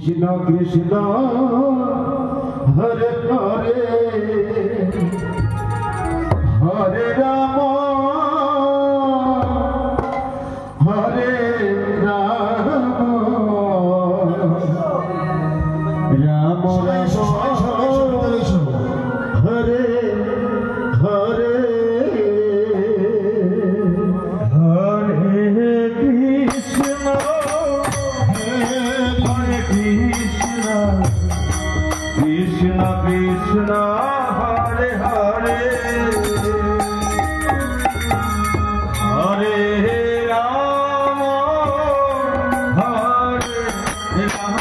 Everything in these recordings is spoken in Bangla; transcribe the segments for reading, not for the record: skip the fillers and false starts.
কৃষ্ণ কৃষ্ণ হরে হরে হরে রাম হরে রাম রাম রাম হরে হরে হরে কৃষ্ণ কৃষ্ণ কৃষ্ণ হরে হরে হরে রাম হরে রাম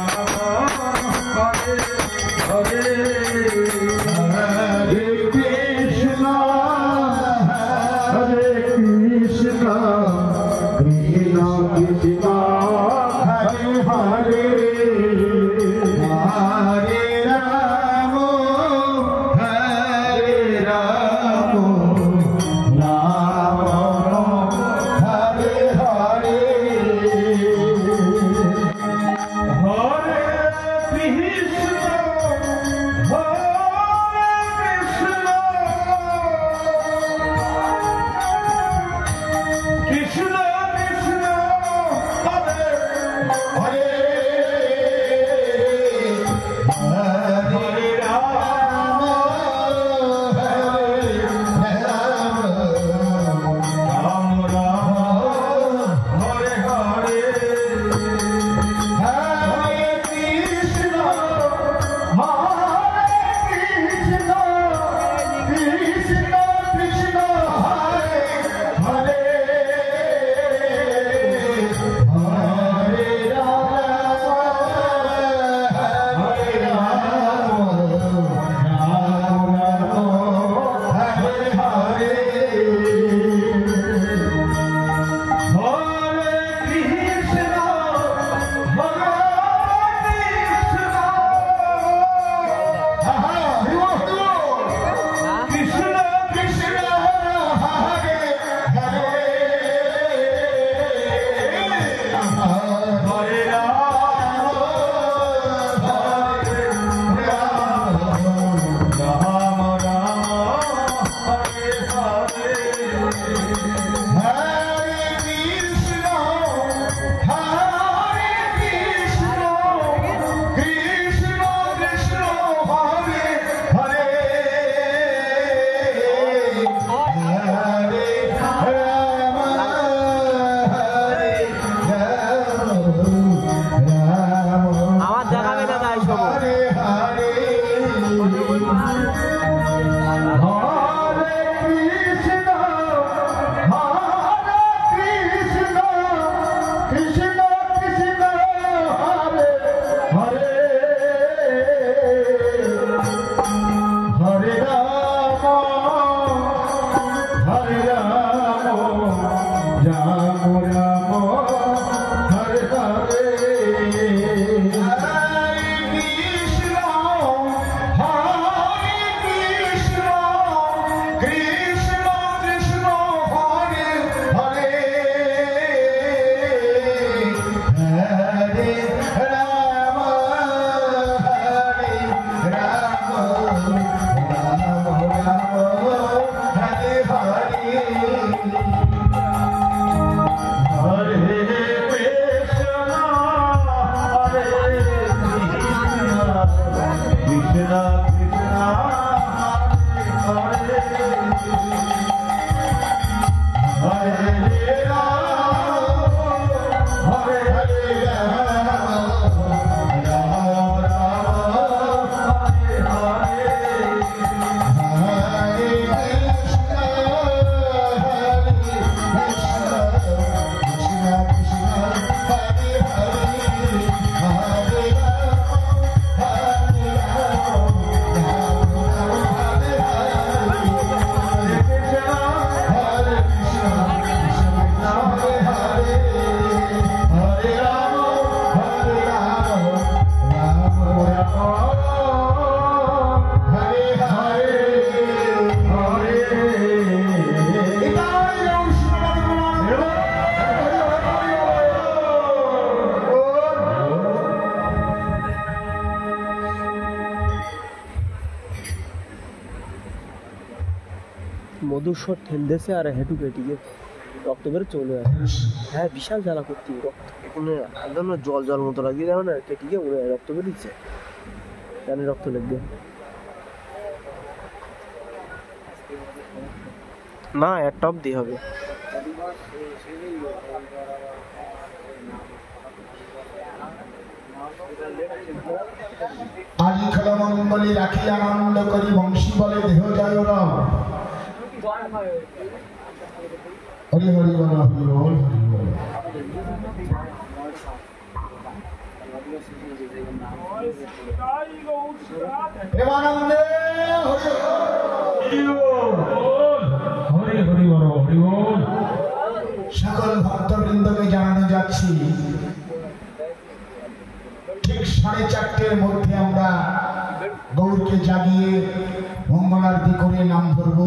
রাম রাম হরে হরে হরে কৃষ্ণ হরে কৃষ্ণ কৃষ্ণ কৃষ্ণ হরে হরে হরে রাম হরে রাম রাম হরে হরে হরে কৃষ্ণ কৃষ্ণ কৃষ্ণ হরে হরে হরে রাম হরে রাম রাম রাম হরে হরে হরে কৃষ্ণ কৃষ্ণ কৃষ্ণ কৃষ্ণ হরে হরে হরে রাম হরে রাম রাম রাম হরে হরে হরে কৃষ্ণ কৃষ্ণ কৃষ্ণ হরে হরে হরে রাম হরে রাম রাম রাম হরে হরে হরে কৃষ্ণ কৃষ্ণ কৃষ্ণ হরে হরে হরে রাম হরে রাম আমার দেখাবে না তাই সব হরে হরে হরে কৃষ্ণ কৃষ্ণ কৃষ্ণ হরে হরে হরে রাম হরে রাম রাম রাম হরে হরে কৃষ্ণ কৃষ্ণ হরে কৃষ্ণ কৃষ্ণ হরে হরে 200 ঠেলতেছে আর হেঁটু কেটে গিয়ে রক্ত বেরো চলে আসে। হ্যাঁ বিশাল জ্বালা করছি রক্ত কোনো একদম জল জল মতো লাগিয়ে দেওয়া না কেটে গিয়ে মনে হয় রক্ত বেরিয়েছে জানি রক্ত লাগবে না একটা অব্দি হবে আজি খেল মঙ্গলে রাখি আনন্দ করি বংশী বলে দেহ যায় রাম হরি হরি বল হরি বল হরি বল প্রেমানন্দে হরি হরি বল হরি বল সকল ভক্তবৃন্দকে জানানো যাচ্ছি ঠিক 4:30-এর মধ্যে আমরা গৌরকে জাগিয়ে মঙ্গলারতি করে নাম ধরবো।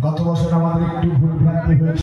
গত বছর আমাদের একটু ভুলভ্রান্তি হয়েছে।